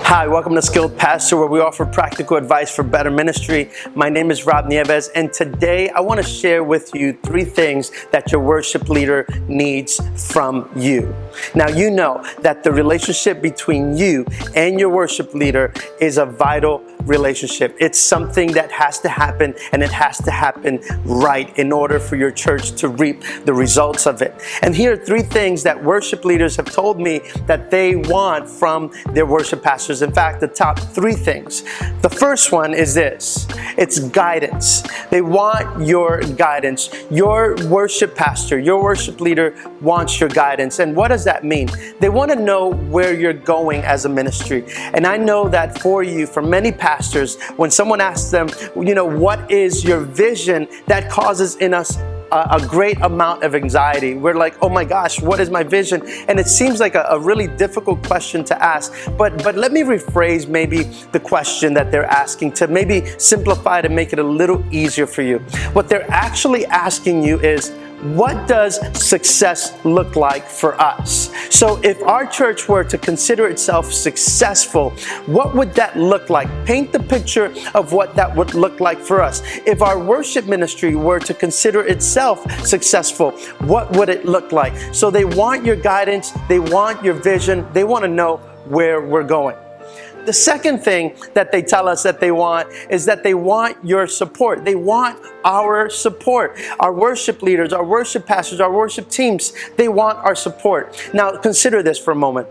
Hi, welcome to Skilled Pastor, where we offer practical advice for better ministry. My name is Rob Nieves, and today I want to share with you 3 things that your worship leader needs from you. Now, you know that the relationship between you and your worship leader is a vital relationship. It's something that has to happen, and it has to happen right in order for your church to reap the results of it. And here are 3 things that worship leaders have told me that they want from their worship pastors. In fact, the top 3 things. The first one is this: it's guidance. They want your guidance. Your worship pastor, your worship leader wants your guidance. And what does that mean? They want to know where you're going as a ministry. And I know that for you, for many pastors, when someone asks them, what is your vision, that causes in us a great amount of anxiety. We're like, oh my gosh, what is my vision? And it seems like a really difficult question to ask. But let me rephrase maybe the question that they're asking to maybe simplify it and make it a little easier for you. What they're actually asking you is, what does success look like for us? So if our church were to consider itself successful, what would that look like? Paint the picture of what that would look like for us. If our worship ministry were to consider itself successful, what would it look like? So they want your guidance, they want your vision, they want to know where we're going. The second thing that they tell us that they want is that they want your support. They want our support. Our worship leaders, our worship pastors, our worship teams, they want our support. Now, consider this for a moment.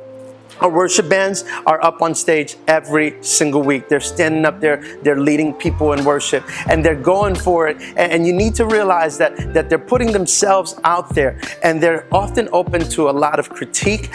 Our worship bands are up on stage every single week. They're standing up there, they're leading people in worship, and they're going for it. And you need to realize that they're putting themselves out there, and they're often open to a lot of critique,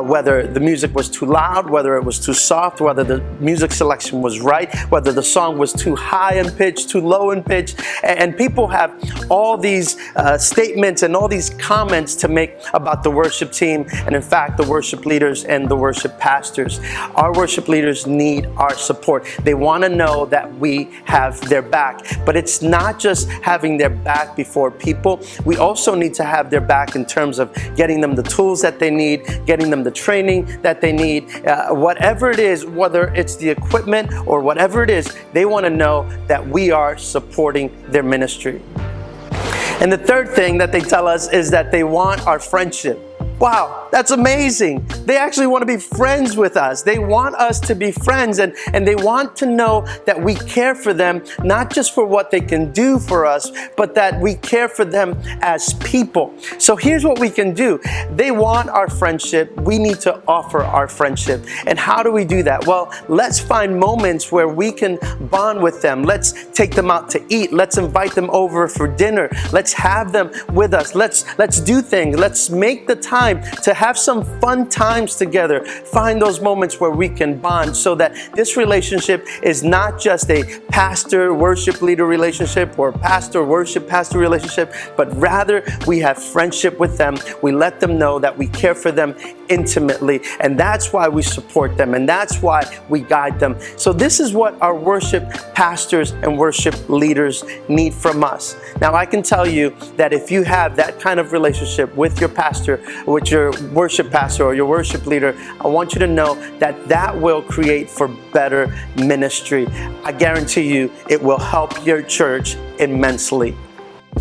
whether the music was too loud, whether it was too soft, whether the music selection was right, whether the song was too high in pitch, too low in pitch. And people have all these statements and all these comments to make about the worship team, and in fact, the worship leaders and the worship pastors. Our worship leaders need our support. They want to know that we have their back. But it's not just having their back before people. We also need to have their back in terms of getting them the tools that they need, getting them the training that they need, whatever it is, whether it's the equipment or whatever it is, they want to know that we are supporting their ministry. And the third thing that they tell us is that they want our friendship. Wow, that's amazing. They actually want to be friends with us. They want us to be friends, and they want to know that we care for them, not just for what they can do for us, but that we care for them as people. So here's what we can do. They want our friendship. We need to offer our friendship. And how do we do that? Well, let's find moments where we can bond with them. Let's take them out to eat. Let's invite them over for dinner. Let's have them with us. Let's do things. Let's make the time to have some fun times together. Find those moments where we can bond so that this relationship is not just a pastor worship leader relationship or pastor worship pastor relationship, but rather we have friendship with them. We let them know that we care for them intimately, and that's why we support them, and that's why we guide them. So this is what our worship pastors and worship leaders need from us. Now, I can tell you that if you have that kind of relationship with your pastor, with your worship pastor or your worship leader, I want you to know that will create for better ministry. I guarantee you it will help your church immensely.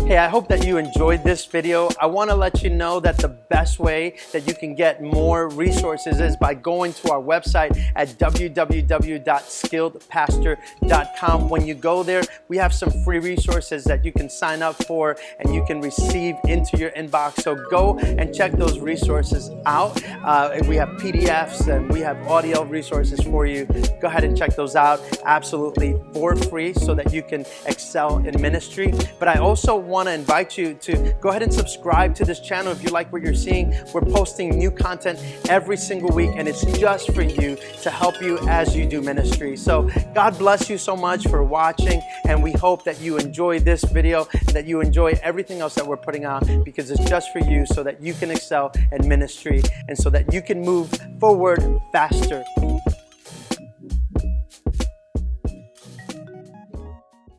Hey, I hope that you enjoyed this video. I want to let you know that the best way that you can get more resources is by going to our website at www.skilledpastor.com. When you go there, we have some free resources that you can sign up for and you can receive into your inbox. So go and check those resources out. We have PDFs and we have audio resources for you. Go ahead and check those out absolutely for free so that you can excel in ministry. But I also want to invite you to go ahead and subscribe to this channel if you like what you're seeing. We're posting new content every single week, and it's just for you to help you as you do ministry. So God bless you so much for watching, and we hope that you enjoy this video and that you enjoy everything else that we're putting out, because it's just for you so that you can excel in ministry and so that you can move forward faster